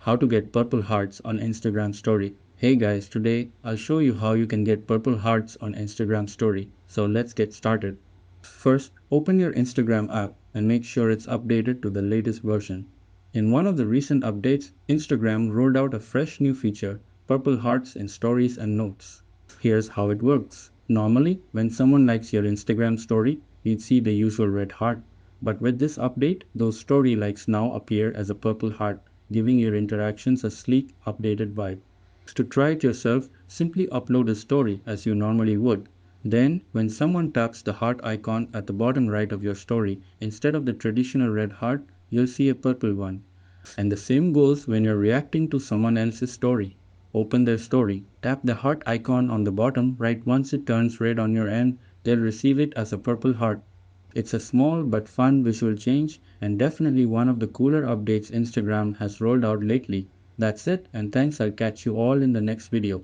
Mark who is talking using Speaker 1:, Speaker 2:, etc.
Speaker 1: How to get purple hearts on Instagram story. Hey guys, today I'll show you how you can get purple hearts on Instagram story. So let's get started. First, open your Instagram app and make sure it's updated to the latest version. In one of the recent updates, Instagram rolled out a fresh new feature, purple hearts in stories and notes. Here's how it works. Normally, when someone likes your Instagram story, you'd see the usual red heart. But with this update, those story likes now appear as a purple heart, giving your interactions a sleek, updated vibe. To try it yourself, simply upload a story as you normally would. Then, when someone taps the heart icon at the bottom right of your story, instead of the traditional red heart, you'll see a purple one. And the same goes when you're reacting to someone else's story. Open their story, tap the heart icon on the bottom right. Once it turns red on your end, they'll receive it as a purple heart. It's a small but fun visual change and definitely one of the cooler updates Instagram has rolled out lately. That's it, and thanks. I'll catch you all in the next video.